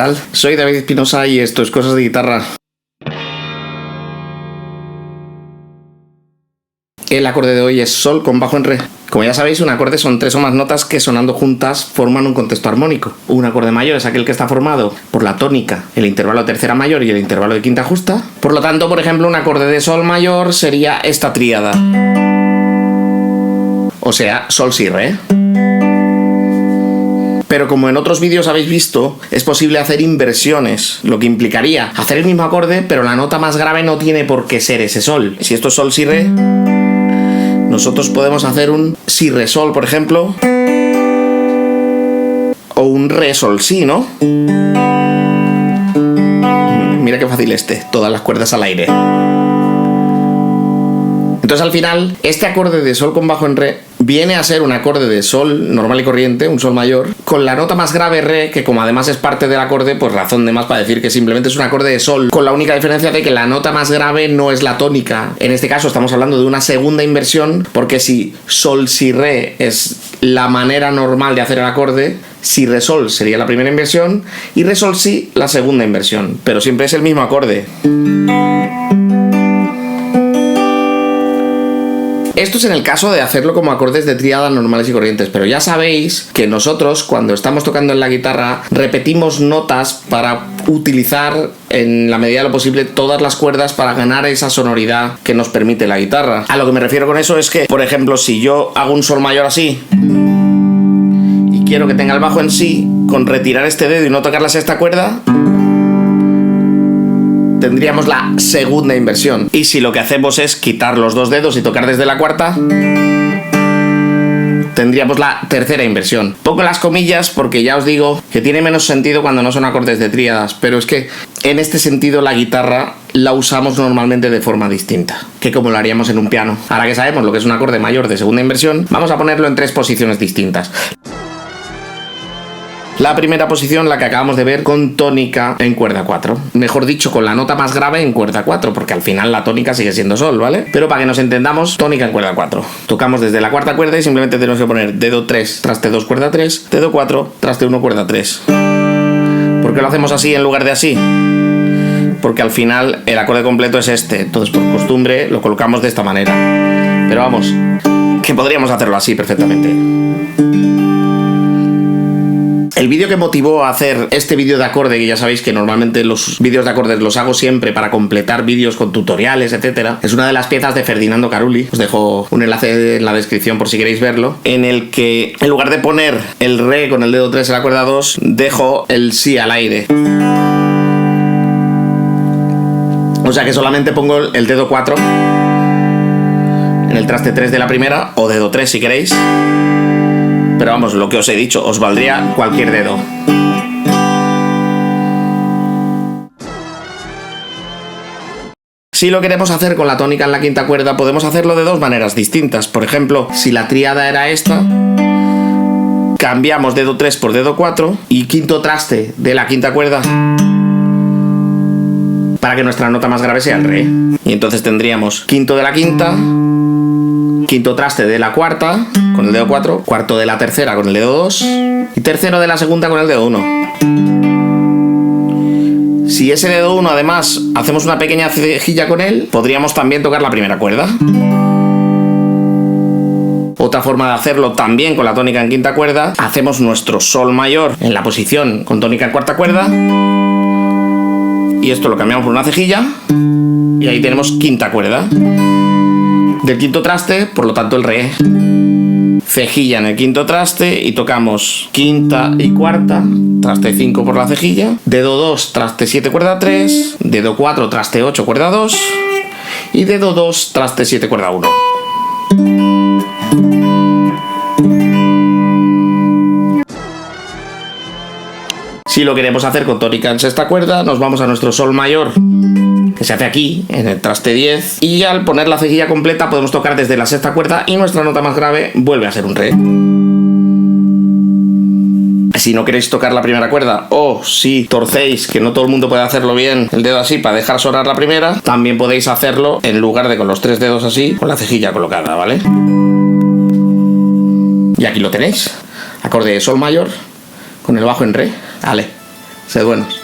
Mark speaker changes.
Speaker 1: tal? Soy David Espinosa y esto es Cosas de Guitarra. El acorde de hoy es Sol con bajo en Re. Como ya sabéis, un acorde son 3 o más notas que sonando juntas forman un contexto armónico. Un acorde mayor es aquel que está formado por la tónica, el intervalo de tercera mayor y el intervalo de quinta justa. Por lo tanto, por ejemplo, un acorde de Sol mayor sería esta tríada. O sea, Sol, Si, Re. Pero como en otros vídeos habéis visto, es posible hacer inversiones, lo que implicaría hacer el mismo acorde, pero la nota más grave no tiene por qué ser ese Sol. Si esto es Sol, Si, Re, nosotros podemos hacer un Si, Re, Sol, por ejemplo, o un Re, Sol, Si, ¿no? Mira qué fácil todas las cuerdas al aire. Entonces al final, este acorde de Sol con bajo en Re viene a ser un acorde de Sol normal y corriente, un Sol mayor, con la nota más grave Re, que como además es parte del acorde, pues razón de más para decir que simplemente es un acorde de Sol, con la única diferencia de que la nota más grave no es la tónica. En este caso estamos hablando de una segunda inversión, porque si Sol, Si, Re es la manera normal de hacer el acorde, Si, Re, Sol sería la primera inversión y Re, Sol, Si la segunda inversión, pero siempre es el mismo acorde. Esto es en el caso de hacerlo como acordes de tríada normales y corrientes, pero ya sabéis que nosotros cuando estamos tocando en la guitarra repetimos notas para utilizar en la medida de lo posible todas las cuerdas para ganar esa sonoridad que nos permite la guitarra. A lo que me refiero con eso es que, por ejemplo, si yo hago un Sol mayor así y quiero que tenga el bajo en Si, con retirar este dedo y no tocar la sexta cuerda, tendríamos la segunda inversión. Y si lo que hacemos es quitar los dos dedos y tocar desde la cuarta, tendríamos la tercera inversión. Pongo las comillas porque ya os digo que tiene menos sentido cuando no son acordes de tríadas, pero es que en este sentido la guitarra la usamos normalmente de forma distinta que como lo haríamos en un piano. Ahora que sabemos lo que es un acorde mayor de segunda inversión, vamos a ponerlo en 3 posiciones distintas. La primera posición, la que acabamos de ver, con tónica en cuerda 4. Mejor dicho, con la nota más grave en cuerda 4, porque al final la tónica sigue siendo Sol, ¿vale? Pero para que nos entendamos, tónica en cuerda 4. Tocamos desde la cuarta cuerda y simplemente tenemos que poner dedo 3, traste 2, cuerda 3, dedo 4, traste 1, cuerda 3. ¿Por qué lo hacemos así en lugar de así? Porque al final el acorde completo es este, entonces por costumbre lo colocamos de esta manera. Pero vamos, que podríamos hacerlo así perfectamente. El vídeo que motivó a hacer este vídeo de acorde, que ya sabéis que normalmente los vídeos de acordes los hago siempre para completar vídeos con tutoriales, etcétera, es una de las piezas de Ferdinando Carulli. Os dejo un enlace en la descripción por si queréis verlo, en el que en lugar de poner el Re con el dedo 3 en la cuerda 2, dejo el Si al aire. O sea que solamente pongo el dedo 4 en el traste 3 de la primera, o dedo 3 si queréis. Pero vamos, lo que os he dicho, os valdría cualquier dedo. Si lo queremos hacer con la tónica en la quinta cuerda, podemos hacerlo de 2 maneras distintas. Por ejemplo, si la tríada era esta, cambiamos dedo 3 por dedo 4 y quinto traste de la quinta cuerda para que nuestra nota más grave sea el Re. Y entonces tendríamos quinto de la quinta, quinto traste de la cuarta con el dedo 4, cuarto de la tercera con el dedo 2 y tercero de la segunda con el dedo 1. Si ese dedo 1 además hacemos una pequeña cejilla con él, podríamos también tocar la primera cuerda. Otra forma de hacerlo también con la tónica en quinta cuerda, hacemos nuestro Sol mayor en la posición con tónica en cuarta cuerda y esto lo cambiamos por una cejilla y ahí tenemos quinta cuerda. Del quinto traste, por lo tanto el Re. Cejilla en el quinto traste y tocamos quinta y cuarta, traste 5 por la cejilla, dedo 2, traste 7, cuerda 3, dedo 4, traste 8, cuerda 2 y dedo 2, traste 7, cuerda 1. Si lo queremos hacer con tónica en sexta cuerda, nos vamos a nuestro Sol mayor, que se hace aquí, en el traste 10, y al poner la cejilla completa podemos tocar desde la sexta cuerda y nuestra nota más grave vuelve a ser un Re. Si no queréis tocar la primera cuerda, o si torcéis, que no todo el mundo puede hacerlo bien, el dedo así para dejar sonar la primera, también podéis hacerlo en lugar de con los 3 dedos así, con la cejilla colocada, ¿vale? Y aquí lo tenéis, acorde de Sol mayor con el bajo en Re. Vale, Sed buenos.